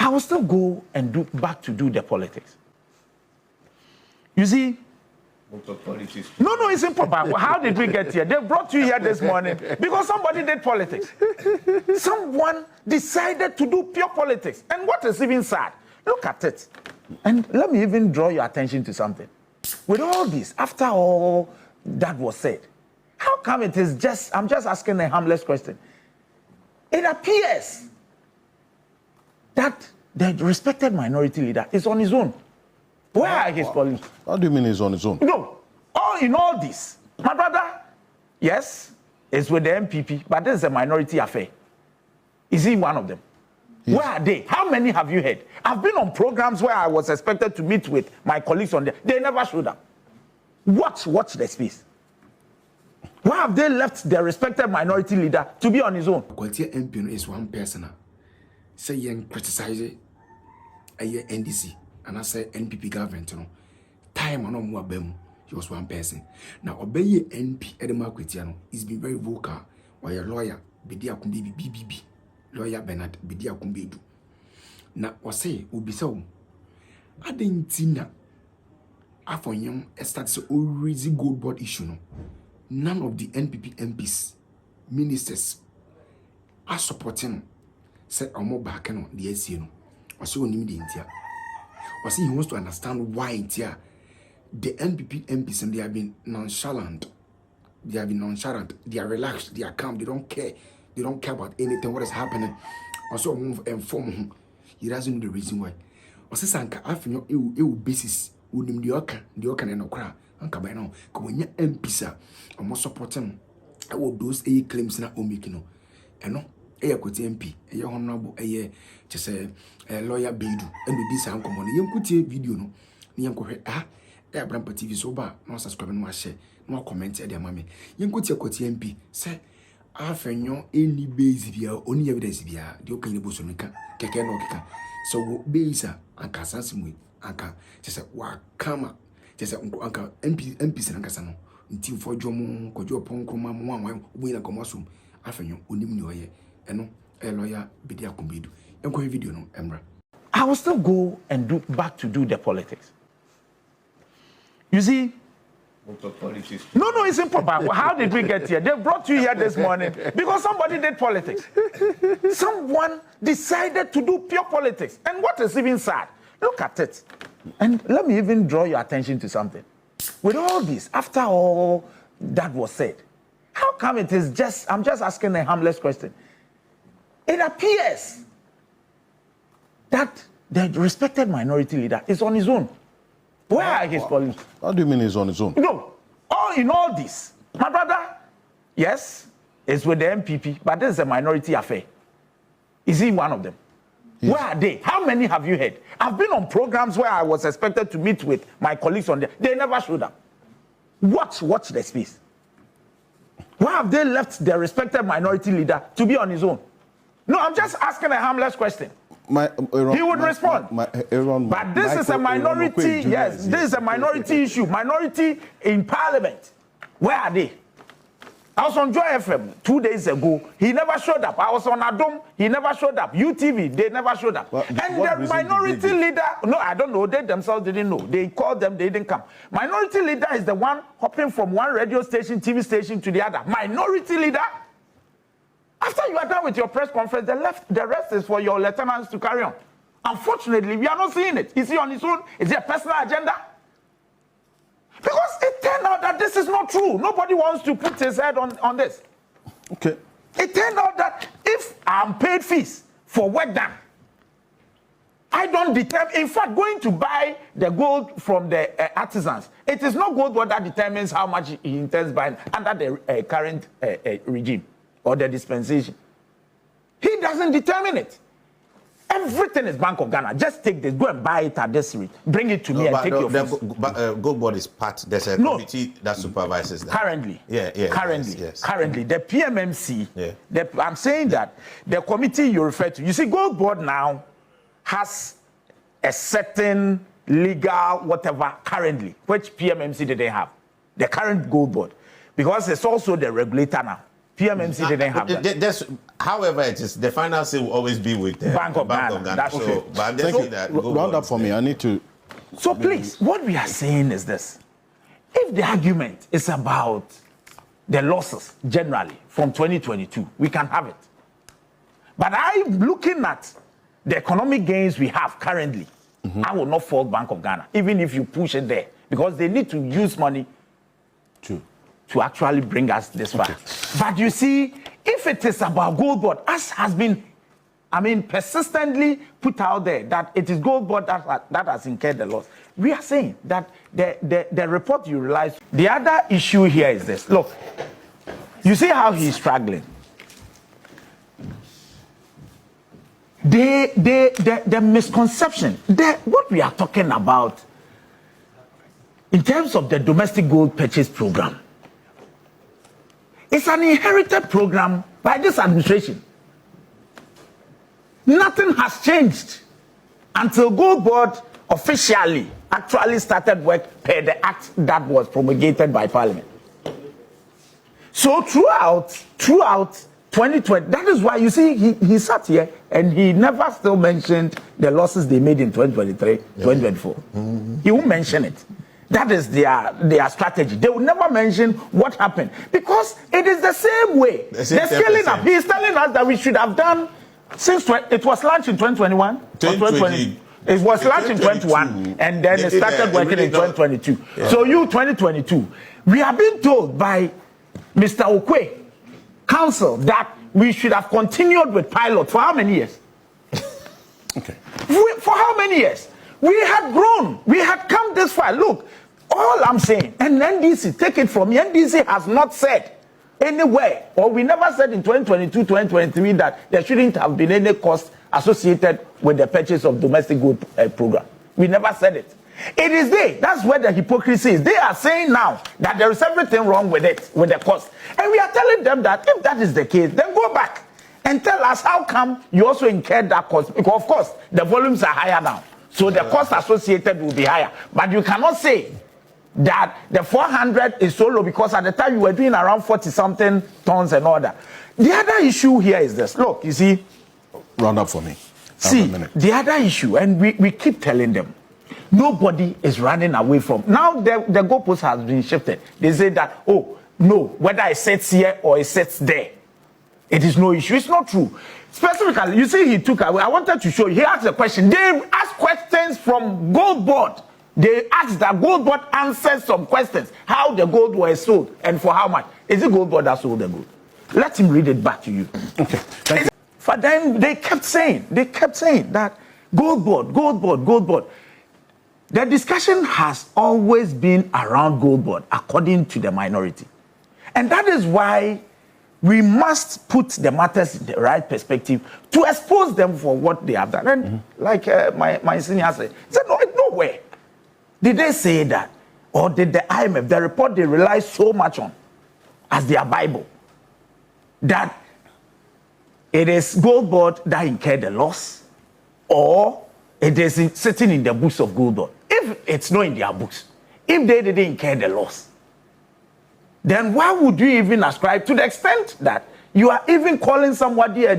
I will still go and do the politics. You see, no, it's improper. How did we get here? They brought you here this morning because somebody did politics. Someone decided to do pure politics. And what is even sad, look at it. And let me even draw your attention to something. With all this, after all that was said, how come it is just, I'm just asking a harmless question. It appears that the respected minority leader is on his own. Where are his police? How do you mean he's on his own? No. In all this, my brother, yes, is with the MPP, but this is a minority affair. Is he one of them? Yes. Where are they? How many have you heard? I've been on programs where I was expected to meet with my colleagues on there. They never showed up. Watch the space. Why have they left their respected minority leader to be on his own? Quality MP is one person. Say you criticize a NDC and I say NPP government. Time on more bem. He was one person. Now obey NP Edema Quitiano is being very vocal. While your lawyer Bediako BBB. Lawyer Bernard Bediako Bedu. Now was say will be so. I didn't see na Afenyo starts already gold board issue. No. None of the NPP MPs, ministers are supporting say more back on the SCN. Or so need the India. Or see he wants to understand why India. The NPP MPs and they have been nonchalant. They have been nonchalant. They are relaxed. They are calm. They don't care. They don't care about anything. What is happening? Also, move inform him. He doesn't know the reason why. Also, Sanka, Afenyo, EU basis. Unim the oka and okra. Anka by now. When you MPs are more supporting. I will those claims na omikino. And no, MP, honorable, just a lawyer Bedu. And with this, I'm coming. You could video no. Nianko Brampa TV so bad, no subscribe, no share, no comment at their mammy. You go to your MP, say, Afenyo any base via only evidence via the Okani Bosonica, Kaka no Kaka. So, Besa, and Casansimwe, Anka, just a wakama, just a uncle MP and Casano, until for Jomo, Kojo Ponkoma, one win a commercium, Afenyo, Unimno, and no, a lawyer Bediako Bedu. And go video no, Emra. I will still go and do the politics. You see, no, it's improper. How did we get here? They brought you here this morning because somebody did politics. Someone decided to do pure politics. And what is even sad, look at it. And let me even draw your attention to something. With all this, after all that was said, how come it is just, I'm just asking a harmless question. It appears that the respected minority leader is on his own. Where are his police? How do you mean he's on his own? No. In all this, my brother, yes, is with the MPP, but this is a minority affair. Is he one of them? Yes. Where are they? How many have you heard? I've been on programs where I was expected to meet with my colleagues on there. They never showed up. Watch the space. Why have they left their respected minority leader to be on his own? No, I'm just asking a harmless question. He would respond. But this is a minority, yes, this is a minority issue. Minority in Parliament. Where are they? I was on Joy FM 2 days ago. He never showed up. I was on Adom. He never showed up. UTV, they never showed up. And the minority leader, no, I don't know. They themselves didn't know. They called them, they didn't come. Minority leader is the one hopping from one radio station, TV station to the other. Minority leader? After you are done with your press conference, the rest is for your lieutenants to carry on. Unfortunately, we are not seeing it. Is he on his own? Is it a personal agenda? Because it turned out that this is not true. Nobody wants to put his head on this. Okay. It turned out that if I'm paid fees for work done, I don't determine. In fact, going to buy the gold from the artisans, it is not gold what that determines how much he intends buying under the current regime or the dispensation. He doesn't determine it. Everything is Bank of Ghana. Just take this, go and buy it at this rate. Bring it to me and take your fees. Gold board is part. There's a committee that supervises that. Currently. Currently. Yes. Currently. The PMMC, I'm saying that the committee you refer to, you see, Gold Board now has a certain legal whatever currently, which PMMC didn't have. The current Gold Board. Because it's also the regulator now. PMMC didn't have that. However, it is the final say will always be with the Bank of Ghana. That's so, okay. but I'm just Thank saying you. that. Round up for me. I need to. So please, what we are saying is this. If the argument is about the losses generally from 2022, we can have it. But I'm looking at the economic gains we have currently. I will not fault Bank of Ghana, even if you push it there, because they need to use money to actually bring us this far. But you see, if it is about Gold Board, as has been, persistently put out there that it is Gold Board that has incurred the loss, we are saying that the report you realize. The other issue here is this. Look, you see how he's struggling. The misconception, what we are talking about in terms of the domestic gold purchase program, it's an inherited program by this administration. Nothing has changed until Gold Board officially actually started work per the act that was promulgated by Parliament. So throughout 2020, that is why you see he sat here and he never still mentioned the losses they made in 2023, 2024. He won't mention it. That is their strategy. They will never mention what happened because it is the same way. They're scaling up. He's telling us that we should have done since it was launched in 2021 or 2020. It was launched in 2021 and then it started working in 2022. Yeah. So 2022, we are being told by Mr. Okwe Council that we should have continued with pilot for how many years? For how many years? We had grown. We had come this far. Look, all I'm saying, and NDC, take it from me, NDC has not said anywhere, or we never said in 2022, 2023 that there shouldn't have been any cost associated with the purchase of domestic good program. We never said it. It is they. That's where the hypocrisy is. They are saying now that there is everything wrong with it, with the cost. And we are telling them that if that is the case, then go back and tell us how come you also incurred that cost. Because, of course, the volumes are higher now. So the cost associated will be higher. But you cannot say that the 400 is so low because at the time you were doing around 40-something tons and all that. The other issue here is this. Look, you see. Round up for me. See, the other issue, and we keep telling them, nobody is running away from. Now the goalpost has been shifted. They say that, oh, no, whether it sits here or it sits there, it is no issue. It's not true. Specifically, you see, he took away. I wanted to show you. He asked a question. They asked questions from Gold Board. They asked that Gold Board answered some questions. How the gold was sold and for how much. Is it Gold Board that sold the gold? Let him read it back to you. Okay. Thank you. For then they kept saying that Gold Board. The discussion has always been around Gold Board, according to the minority. And that is why we must put the matters in the right perspective to expose them for what they have done. And like my senior said, no, nowhere did they say that, or did the IMF, the report they rely so much on as their Bible, that it is Gold Board that incurred the loss, or it is sitting in the books of Gold Board. If it's not in their books, if they didn't incur the loss, then why would you even ascribe to the extent that you are even calling somebody a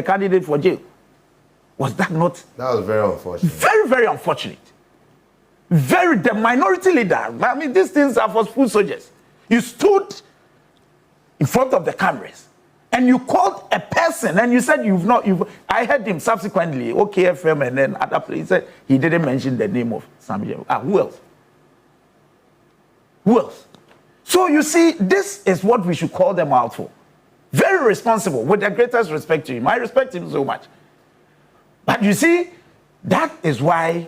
candidate for jail? Was that not? That was very unfortunate. Very, very unfortunate. The minority leader. I mean, these things are for food soldiers. You stood in front of the cameras and you called a person and you said I heard him subsequently, OKFM and then other places, he didn't mention the name of Samuel. Who else? Who else? So you see, this is what we should call them out for. Very responsible, with the greatest respect to him. I respect him so much. But you see, that is why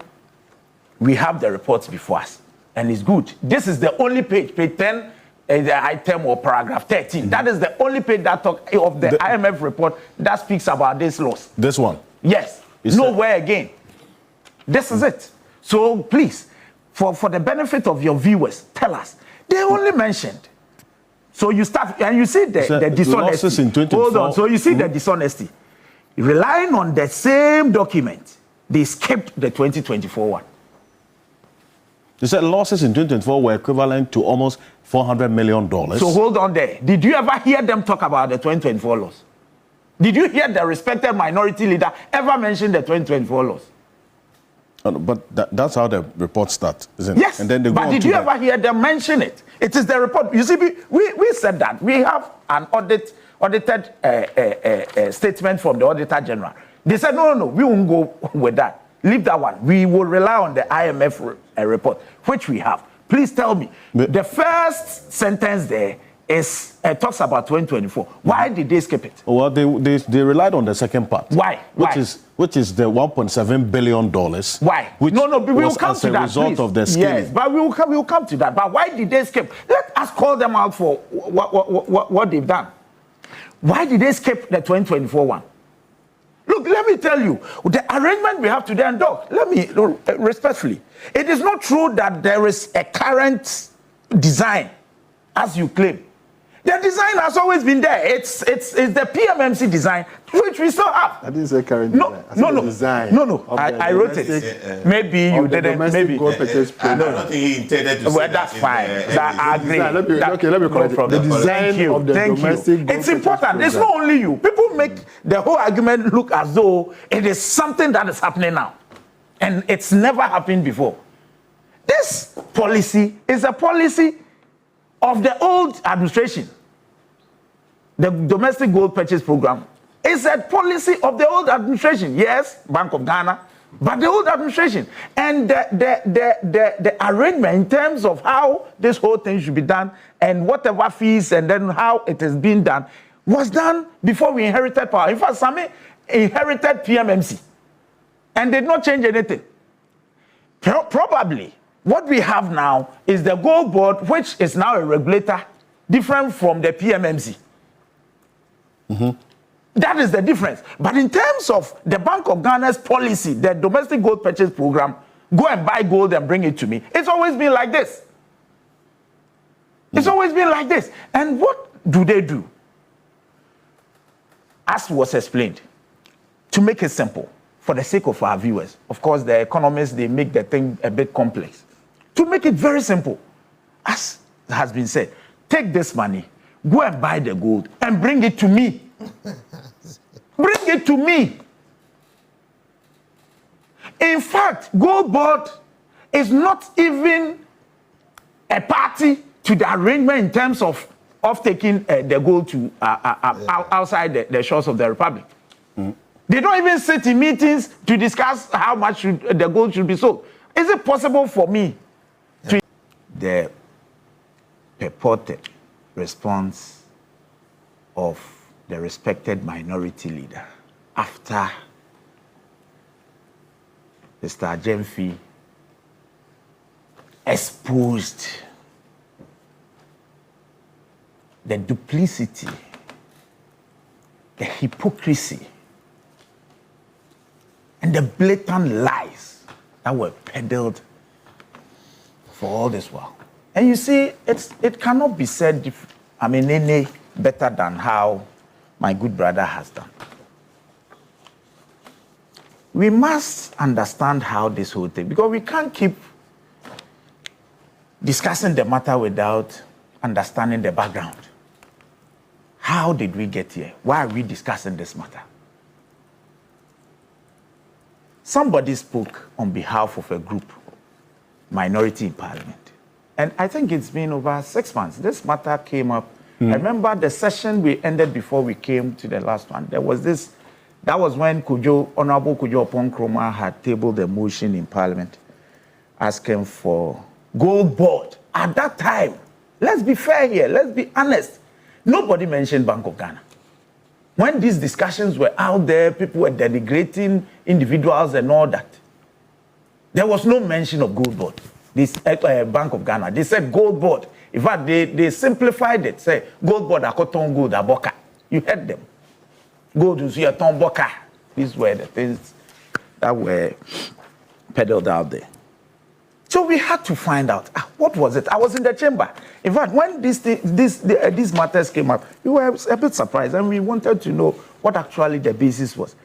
we have the reports before us. And it's good. This is the only page 10, the item or paragraph 13. That is the only page that talks of the IMF report that speaks about this loss. This one? Yes. Nowhere again. This is it. So please, for the benefit of your viewers, tell us. They only mentioned. So you start, and you see the dishonesty. In Hold on. So you see the dishonesty. Relying on the same document, they skipped the 2024 one. They said losses in 2024 were equivalent to almost $400 million. So hold on there. Did you ever hear them talk about the 2024 loss? Did you hear the respected minority leader ever mention the 2024 loss? But that's how the report starts, isn't it? Yes, and then they go but did you ever hear them mention it? It is the report. You see, we said that. We have an audited statement from the Auditor General. They said, no, we won't go with that. Leave that one. We will rely on the IMF report, which we have. Please tell me, the first sentence there is talks about 2024. Why did they skip it? Well, they relied on the second part. Why? Which is the $1.7 billion. Why? Which No, we will come as to a that. result Please. of the scheme. Yes, but we will come to that. But why did they skip? Let us call them out for what they've done. Why did they skip the 2024 one? Look, let me tell you, the arrangement we have today, and Doc, let me, respectfully, it is not true that there is a current design, as you claim. The design has always been there. It's the PMMC design, which we still have. I didn't say current design. I said design. No. I wrote it. Maybe you didn't. Maybe. I don't think he intended to say Well, that's fine. That I agree. Let me correct it. The design of the domestic. It's important. It's not only you. People make the whole argument look as though it is something that is happening now, and it's never happened before. This policy is a policy of the old administration. The domestic gold purchase program is a policy of the old administration. Yes, Bank of Ghana, but the old administration. And the arrangement in terms of how this whole thing should be done and whatever fees and then how it is being done was done before we inherited power. In fact, Sami inherited PMMC and did not change anything. Probably what we have now is the gold board, which is now a regulator different from the PMMC. That is the difference. But in terms of the Bank of Ghana's policy, the domestic gold purchase program, go and buy gold and bring it to me, it's always been like this. It's always been like this. And what do they do? As was explained, to make it simple, for the sake of our viewers, of course, the economists, they make the thing a bit complex. To make it very simple, as has been said, take this money, go and buy the gold and bring it to me. Bring it to me. In fact, Gold Board is not even a party to the arrangement in terms of taking the gold to outside the shores of the Republic. They don't even sit in meetings to discuss how much the gold should be sold. Is it possible for me to... The purported response of the respected minority leader after Mr. Jemfi exposed the duplicity, the hypocrisy, and the blatant lies that were peddled for all this while. And you see, it cannot be said, any better than how my good brother has done. We must understand how this whole thing, because we can't keep discussing the matter without understanding the background. How did we get here? Why are we discussing this matter? Somebody spoke on behalf of a group, Minority in Parliament. And I think it's been over 6 months. This matter came up. I remember the session we ended before we came to the last one. There was this, that was when Honorable Kujo Oponkroma had tabled a motion in Parliament asking for gold board. At that time, let's be fair here, let's be honest, nobody mentioned Bank of Ghana. When these discussions were out there, people were denigrating individuals and all that. There was no mention of gold board. This Bank of Ghana, they said gold board. In fact, they simplified it. Say gold board, akoton gold, aboka. You heard them. Gold is your ton boka. These were the things that were peddled out there. So we had to find out what was it. I was in the chamber. In fact, when these matters came up, we were a bit surprised, and we wanted to know what actually the basis was.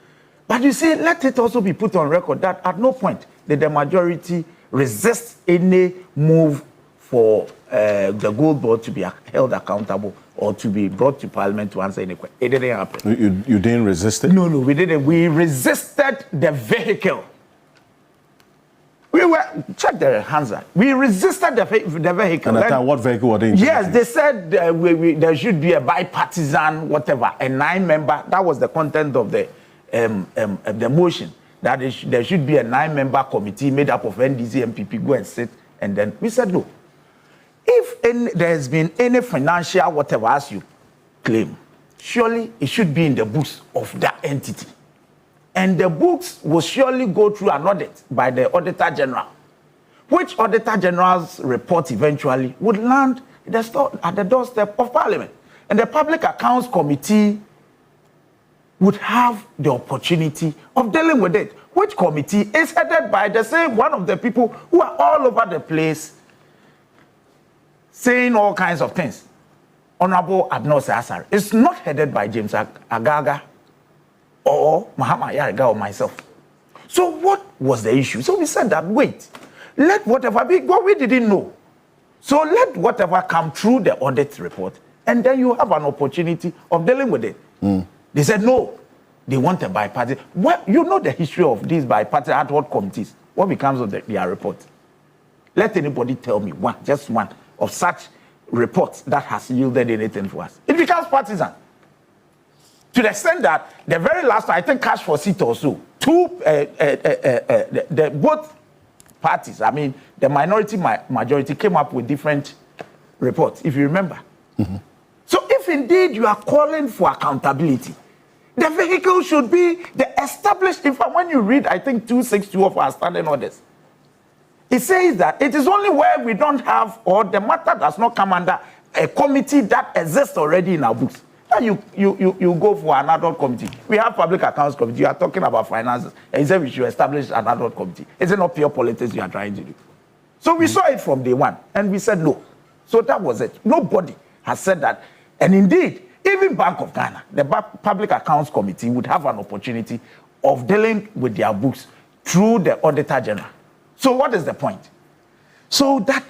But you see, let it also be put on record that at no point did the majority resist any move for the Gold Board to be held accountable or to be brought to Parliament to answer any question. It didn't happen. You didn't resist it? No, we didn't. We resisted the vehicle. Check the Hansa. We resisted the vehicle. And at that time, what vehicle were they in? Yes, they said there should be a bipartisan, whatever, a 9-member. That was the content of the motion. That there should be a 9-member committee made up of NDC and MPP go and sit. And then we said no. If there has been any financial whatever as you claim, surely it should be in the books of that entity. And the books will surely go through an audit by the Auditor General, which Auditor General's report eventually would land at the doorstep of Parliament. And the Public Accounts Committee would have the opportunity of dealing with it, which committee is headed by the same one of the people who are all over the place saying all kinds of things. Honorable Abnos Asari. It's not headed by James Agaga or Muhammad Yariga or myself. So what was the issue? So we said that, wait, let whatever be, what we didn't know. So let whatever come through the audit report, and then you have an opportunity of dealing with it. They said, no, they want a bipartisan. Well, you know the history of these bipartisan ad hoc committees. What becomes of their report? Let anybody tell me one, just one, of such reports that has yielded anything for us. It becomes partisan. To the extent that the very last, I think, cash for seat or so, both parties, I mean, the minority, majority came up with different reports, if you remember. So if indeed you are calling for accountability, the vehicle should be the established, in fact, when you read, I think, 262 of our standing orders, it says that it is only where we don't have, or the matter does not come under a committee that exists already in our books. And you go for an ad hoc committee. We have Public Accounts Committee. You are talking about finances. And you said we should establish an ad hoc committee. Is it not pure politics you are trying to do? So we saw it from day one. And we said no. So that was it. Nobody has said that. And indeed, even Bank of Ghana, the Public Accounts Committee would have an opportunity of dealing with their books through the Auditor General. So what is the point? So that